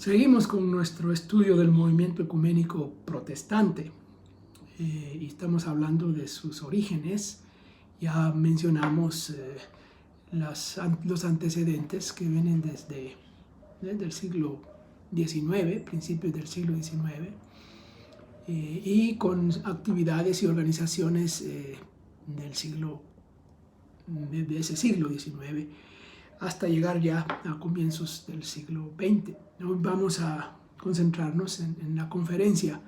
Seguimos con nuestro estudio del movimiento ecuménico protestante y estamos hablando de sus orígenes. Ya mencionamos los antecedentes que vienen desde el siglo XIX, principios del siglo XIX, y con actividades y organizaciones de ese siglo XIX hasta llegar ya a comienzos del siglo XX. Hoy vamos a concentrarnos en la conferencia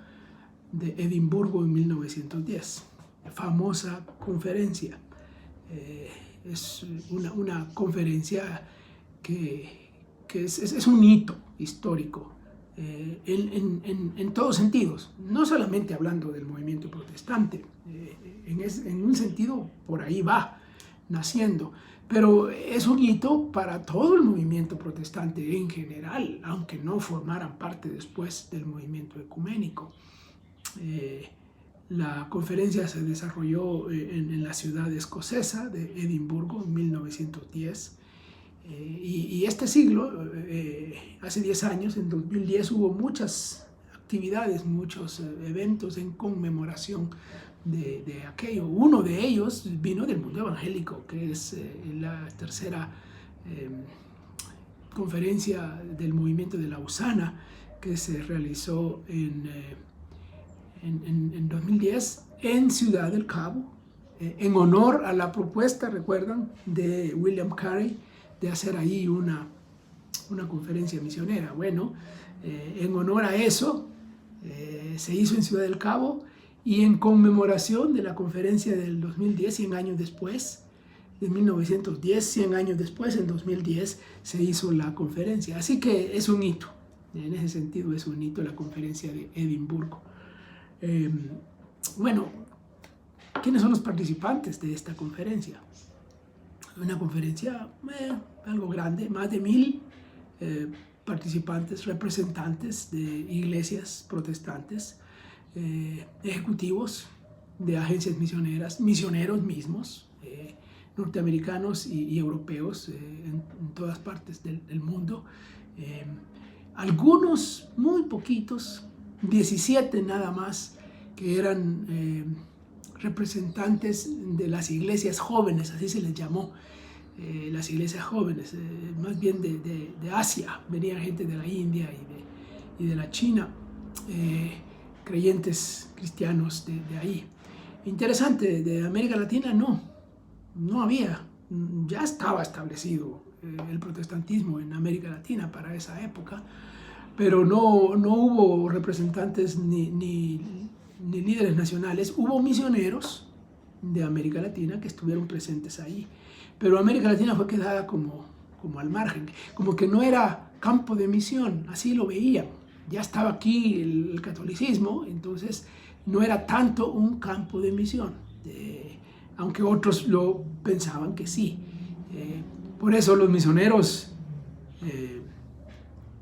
de Edimburgo en 1910, famosa conferencia. Es una conferencia que es un hito histórico en todos sentidos, no solamente hablando del movimiento protestante, en un sentido por ahí va naciendo, pero es un hito para todo el movimiento protestante en general, aunque no formaran parte después del movimiento ecuménico. La conferencia se desarrolló en la ciudad escocesa de Edimburgo en 1910. Y este siglo, hace 10 años, en 2010, hubo muchas actividades, muchos eventos en conmemoración de aquello. Uno de ellos vino del mundo evangélico, que es la tercera conferencia del movimiento de Lausana, que se realizó en 2010 en Ciudad del Cabo, en honor a la propuesta, recuerdan, de William Carey de hacer ahí una conferencia misionera. Bueno, en honor a eso se hizo en Ciudad del Cabo, y en conmemoración de la conferencia del 2010, 100 años después, de 1910, 100 años después, en 2010, se hizo la conferencia. Así que es un hito, en ese sentido es un hito la conferencia de Edimburgo. Bueno, ¿quiénes son los participantes de esta conferencia? Una conferencia algo grande, más de 1000 participantes, representantes de iglesias protestantes, ejecutivos de agencias misioneras, misioneros mismos, norteamericanos y europeos en todas partes del mundo. Algunos, muy poquitos, 17 nada más, que eran representantes de las iglesias jóvenes, así se les llamó, las iglesias jóvenes, más bien de Asia. Venía gente de la India y de la China, creyentes cristianos de ahí. Interesante, de América Latina no había, ya estaba establecido el protestantismo en América Latina para esa época, pero no hubo representantes ni líderes nacionales. Hubo misioneros de América Latina que estuvieron presentes ahí, pero América Latina fue quedada como al margen, como que no era campo de misión, así lo veían. Ya estaba aquí el catolicismo, entonces no era tanto un campo de misión, aunque otros lo pensaban que sí. Por eso los misioneros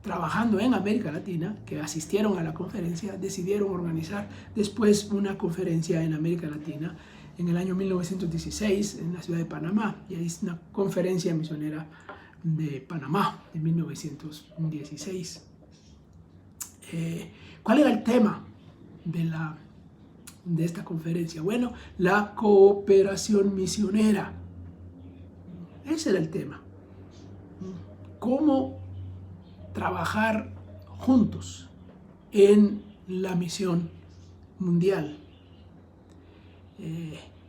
trabajando en América Latina, que asistieron a la conferencia, decidieron organizar después una conferencia en América Latina en el año 1916 en la ciudad de Panamá, y ahí es una conferencia misionera de Panamá en 1916. ¿Cuál era el tema de esta conferencia? Bueno, la cooperación misionera. Ese era el tema. ¿Cómo trabajar juntos en la misión mundial?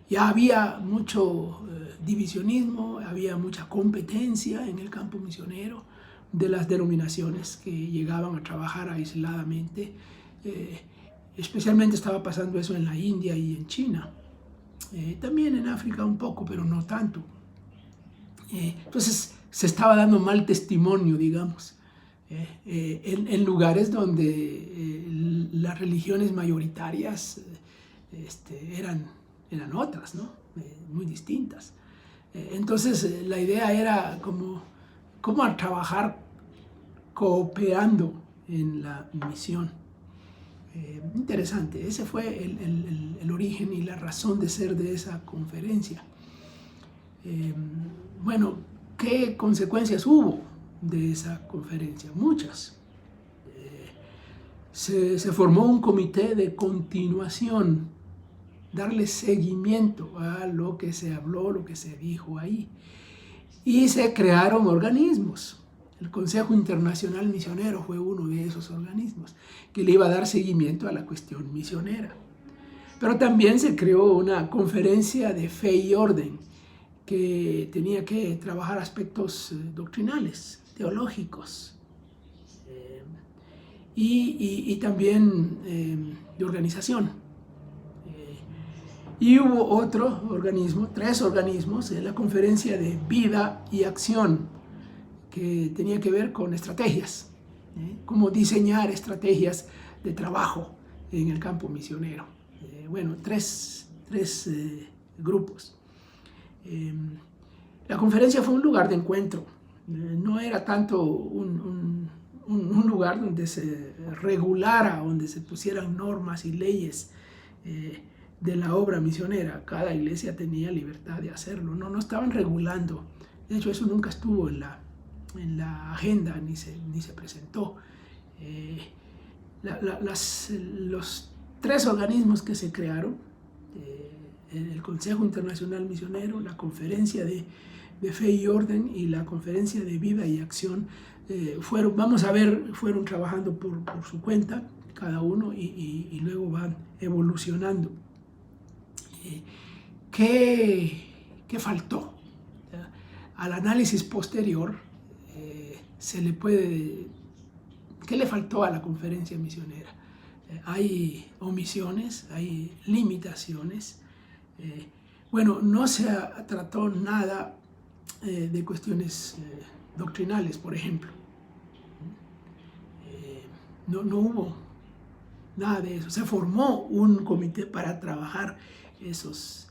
Ya había mucho divisionismo, había mucha competencia en el campo misionero de las denominaciones que llegaban a trabajar aisladamente. Especialmente estaba pasando eso en la India y en China. También en África un poco, pero no tanto. Entonces se estaba dando mal testimonio, digamos, en lugares donde las religiones mayoritarias eran otras, ¿no? Muy distintas. Entonces la idea era cómo trabajar cooperando en la misión. Interesante, ese fue el origen y la razón de ser de esa conferencia. Bueno, ¿qué consecuencias hubo de esa conferencia? Muchas. se formó un comité de continuación, darle seguimiento a lo que se habló, lo que se dijo ahí. Y se crearon organismos. El Consejo Internacional Misionero fue uno de esos organismos que le iba a dar seguimiento a la cuestión misionera. Pero también se creó una conferencia de fe y orden que tenía que trabajar aspectos doctrinales, teológicos, y también de organización. Y hubo otro organismo, 3 organismos, la Conferencia de Vida y Acción, que tenía que ver con estrategias, cómo diseñar estrategias de trabajo en el campo misionero. Bueno, tres grupos. La conferencia fue un lugar de encuentro, no era tanto un lugar donde se regulara, donde se pusieran normas y leyes de la obra misionera. Cada iglesia tenía libertad de hacerlo, no estaban regulando. De hecho, eso nunca estuvo en la agenda, ni se presentó. Los 3 organismos que se crearon, el Consejo Internacional Misionero, la Conferencia de Fe y Orden y la Conferencia de Vida y Acción, fueron trabajando por su cuenta, cada uno, y luego van evolucionando. ¿Qué faltó? Al análisis posterior, ¿qué le faltó a la conferencia misionera? Hay omisiones, hay limitaciones. Bueno, no se trató nada de cuestiones doctrinales, por ejemplo. No hubo nada de eso. Se formó un comité para trabajar esos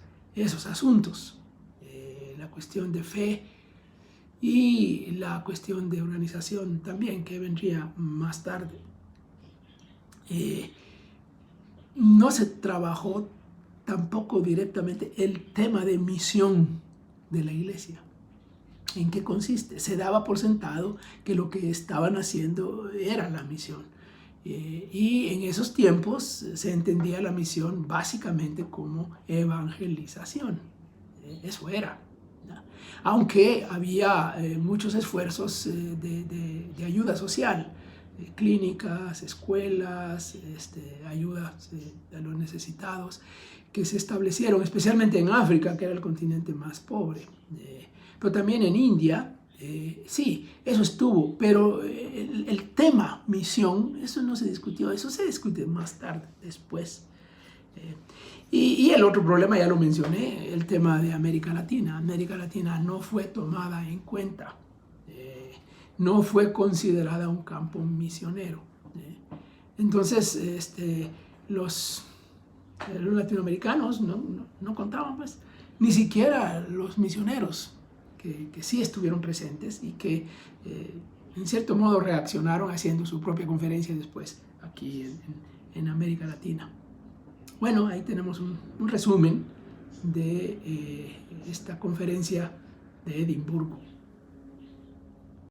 asuntos, la cuestión de fe y la cuestión de organización también, que vendría más tarde. No se trabajó tampoco directamente el tema de misión de la iglesia. ¿En qué consiste? Se daba por sentado que lo que estaban haciendo era la misión. Y en esos tiempos se entendía la misión básicamente como evangelización. Eso era, ¿no? Aunque había muchos esfuerzos de ayuda social, clínicas, escuelas, ayudas a los necesitados, que se establecieron especialmente en África, que era el continente más pobre. Pero también en India, sí, eso estuvo, pero el tema misión, eso no se discutió, eso se discute más tarde, después. Y el otro problema, ya lo mencioné, el tema de América Latina. América Latina no fue tomada en cuenta, no fue considerada un campo misionero. Entonces, los latinoamericanos no contaban, pues, ni siquiera los misioneros que sí estuvieron presentes y que en cierto modo reaccionaron haciendo su propia conferencia después aquí en América Latina. Bueno, ahí tenemos un resumen de esta conferencia de Edimburgo.